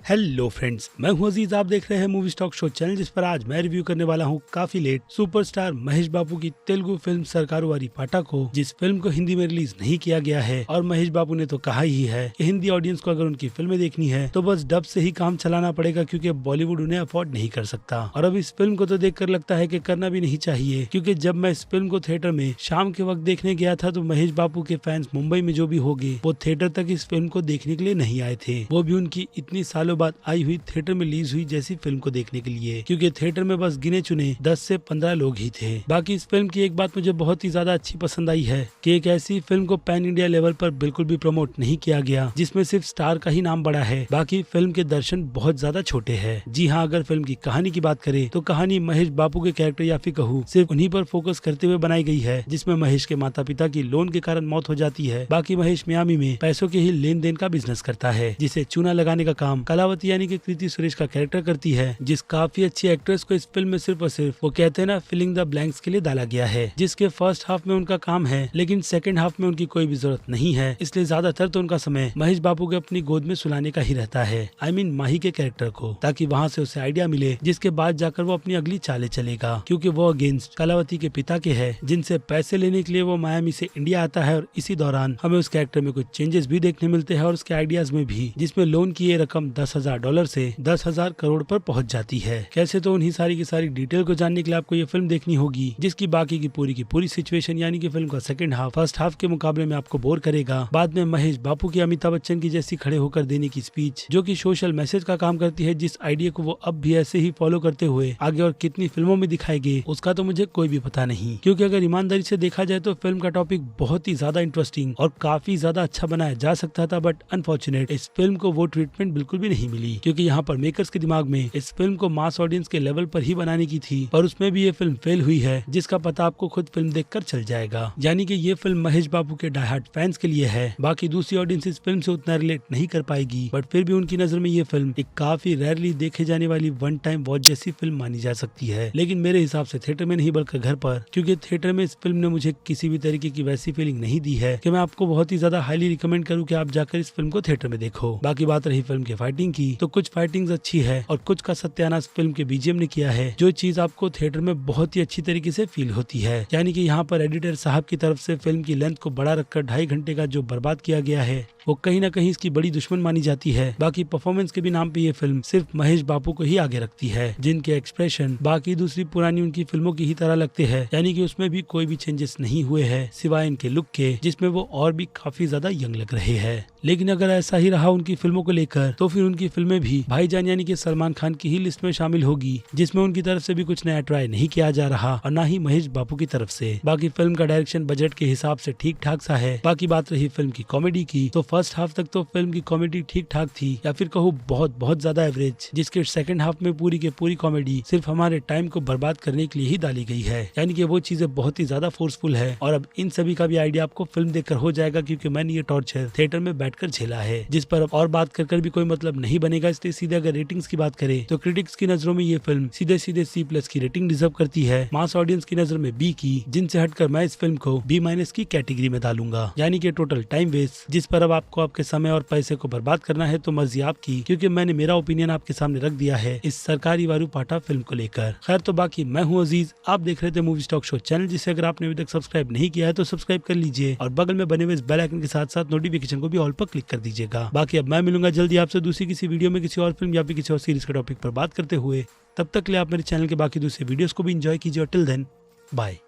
Hello friends, मैं हूं अजीज। आप देख रहे हैं मूवी स्टॉक शो चैनल, जिस पर आज मैं रिव्यू करने वाला हूं काफी लेट सुपरस्टार महेश बाबू की तेलुगु फिल्म सरकारू वारी पाटा को, जिस फिल्म को हिंदी में रिलीज नहीं किया गया है। और महेश बाबू ने तो कहा ही है कि हिंदी ऑडियंस को अगर उनकी फिल्में देखनी है तो बस डब से ही काम चलाना पड़ेगा, क्योंकि बॉलीवुड उन्हें अफोर्ड नहीं कर सकता। और अब इस फिल्म को तो देखकर लगता है कि करना भी नहीं चाहिए, क्योंकि जब मैं इस फिल्म को थिएटर में शाम के वक्त देखने गया था तो महेश बाबू के फैंस मुंबई में जो भी होंगे वो थिएटर तक इस फिल्म को देखने के लिए नहीं आए थे। वो भी उनकी इतनी सालों बाद आई हुई थिएटर में रिलीज हुई जैसी फिल्म को देखने के लिए, क्योंकि थिएटर में बस गिने चुने 10 से 15 लोग ही थे। बाकी इस फिल्म की एक बात मुझे बहुत ही ज्यादा अच्छी पसंद आई है कि एक ऐसी फिल्म को पैन इंडिया लेवल पर बिल्कुल भी प्रमोट नहीं किया गया जिसमें सिर्फ स्टार का ही नाम बड़ा है, बाकी फिल्म के दर्शन बहुत ज्यादा छोटे हैं। जी हाँ, अगर फिल्म की कहानी की बात करें तो कहानी महेश बाबू के कैरेक्टर या फिर कहूँ सिर्फ उन्हीं पर फोकस करते हुए बनाई गई है, जिसमें महेश के माता पिता की लोन के कारण मौत हो जाती है। बाकी महेश मियामी में पैसों के ही लेन देन का बिजनेस करता है, जिसे चूना लगाने का काम कलावती यानी कि कृति सुरेश का कैरेक्टर करती है, जिस काफी अच्छी एक्ट्रेस को इस फिल्म में सिर्फ और सिर्फ वो कहते हैं ना फिलिंग द ब्लैंक्स के लिए डाला गया है, जिसके फर्स्ट हाफ में उनका काम है लेकिन सेकंड हाफ में उनकी कोई भी जरूरत नहीं है। इसलिए ज्यादातर तो उनका समय महेश बाबू के अपनी गोद में सुलाने का ही रहता है, आई मीन माही के कैरेक्टर को, ताकि वहाँ से उसे आइडिया मिले जिसके बाद जाकर वो अपनी अगली चाले चलेगा, क्योंकि वो अगेंस्ट कलावती के पिता के है, जिनसे पैसे लेने के लिए वो मायामी से इंडिया आता है। और इसी दौरान हमें उस कैरेक्टर में कुछ चेंजेस भी देखने मिलते हैं और उसके आइडियाज में भी, जिसमें लोन की ये रकम $10,000 से 10,000 करोड़ पर पहुंच जाती है। कैसे तो उन्हीं सारी की सारी डिटेल को जानने के लिए आपको ये फिल्म देखनी होगी, जिसकी बाकी की पूरी सिचुएशन यानी कि फिल्म का सेकंड हाफ फर्स्ट हाफ के मुकाबले में आपको बोर करेगा। बाद में महेश बाबू की अमिताभ बच्चन की जैसी खड़े होकर देने की स्पीच, जो कि सोशल मैसेज का काम करती है, जिस आइडिया को वो अब भी ऐसे ही फॉलो करते हुए आगे और कितनी फिल्मों में दिखाएंगे उसका तो मुझे कोई भी पता नहीं, क्योंकि अगर ईमानदारी से देखा जाए तो फिल्म का टॉपिक बहुत ही ज्यादा इंटरेस्टिंग और काफी ज्यादा अच्छा बनाया जा सकता था, बट अनफॉर्चुनेट इस फिल्म को वो ट्रीटमेंट बिल्कुल भी नहीं मिली, क्योंकि यहाँ पर मेकर्स के दिमाग में इस फिल्म को मास ऑडियंस के लेवल पर ही बनाने की थी, पर उसमें भी ये फिल्म फेल हुई है, जिसका पता आपको खुद फिल्म देखकर चल जाएगा। यानी कि ये फिल्म महेश बाबू के डाई हार्ड फैंस के लिए है, बाकी दूसरी ऑडियंस इस फिल्म से उतना रिलेट नहीं कर पाएगी, बट फिर भी उनकी नजर में ये फिल्म एक काफी रेयरली देखे जाने वाली वन टाइम वॉच जैसी फिल्म मानी जा सकती है। लेकिन मेरे हिसाब से थिएटर में नहीं बल्कि घर पर, क्योंकि थिएटर में इस फिल्म ने मुझे किसी भी तरीके की वैसी फीलिंग नहीं दी है कि मैं आपको बहुत ही ज्यादा हाईली रिकमेंड करूँ कि आप जाकर इस फिल्म को थिएटर में देखो। बाकी बात रही फिल्म की फाइटिंग की, तो कुछ फाइटिंग अच्छी है और कुछ का सत्यानाश फिल्म के बीजीएम ने किया है, जो चीज आपको थिएटर में बहुत ही अच्छी तरीके से फील होती है। यानी कि यहाँ पर एडिटर साहब की तरफ से फिल्म की लेंथ को बढ़ा रखकर 2.5 घंटे का जो बर्बाद किया गया है वो कहीं ना कहीं इसकी बड़ी दुश्मन मानी जाती है। बाकी परफॉर्मेंस के भी नाम पे ये फिल्म सिर्फ महेश बाबू को ही आगे रखती है, जिनके एक्सप्रेशन बाकी दूसरी पुरानी उनकी फिल्मों की ही तरह लगते हैं, यानी कि उसमें भी कोई भी चेंजेस नहीं हुए हैं सिवाय इनके लुक के, जिसमें वो और भी काफी ज्यादा यंग लग रहे हैं। लेकिन अगर ऐसा ही रहा उनकी फिल्मों को लेकर तो फिर उनकी फिल्में भी भाईजान यानी कि सलमान खान की ही लिस्ट में शामिल होगी, जिसमें उनकी तरफ से भी कुछ नया ट्राई नहीं किया जा रहा और ना ही महेश बाबू की तरफ से। बाकी फिल्म का डायरेक्शन बजट के हिसाब से ठीक ठाक सा है। बाकी बात रही फिल्म की कॉमेडी की, तो फर्स्ट हाफ तक तो फिल्म की कॉमेडी ठीक ठाक थी, या फिर कहूँ बहुत ज्यादा एवरेज, जिसके सेकंड हाफ में पूरी के पूरी कॉमेडी सिर्फ हमारे टाइम को बर्बाद करने के लिए ही डाली गई है। यानी कि वो चीजें बहुत ही ज्यादा फोर्सफुल है। और अब इन सभी का भी आइडिया आपको फिल्म देखकर हो जाएगा, क्योंकि मैंने ये टॉर्चर थिएटर में बैठकर झेला है, जिस पर अब और बात कर भी कोई मतलब नहीं बनेगा। इसलिए सीधे अगर रेटिंग्स की बात करें तो क्रिटिक्स की नजरों में ये फिल्म सीधे C+ की रेटिंग डिजर्व करती है, मास ऑडियंस की नजर में B की, जिनसे हटकर मैं इस फिल्म को B- की कैटेगरी में डालूंगा। यानी कि टोटल टाइम वेस्ट, जिस पर अब आपको आपके समय और पैसे को बर्बाद करना है तो मर्जी आपकी, क्योंकि मैंने मेरा ओपिनियन आपके सामने रख दिया है इस सरकारी वारू पाटा फिल्म को लेकर। खैर, तो बाकी मैं हूँ अजीज, आप देख रहे थे मूवी स्टॉक शो चैनल, जिसे अगर आपने अभी तक सब्सक्राइब नहीं किया है तो सब्सक्राइब कर लीजिए और बगल में बने हुए इस बेल आइकन के साथ साथ नोटिफिकेशन को भी ऑल पर क्लिक कर दीजिएगा। बाकी अब मैं मिलूंगा जल्दी आपसे दूसरी किसी वीडियो में किसी और फिल्म या फिर किसी और सीरीज के टॉपिक पर बात करते हुए। तब तक के लिए आप मेरे चैनल के बाकी दूसरे वीडियोस को भी एंजॉय कीजिए और टिल देन बाय।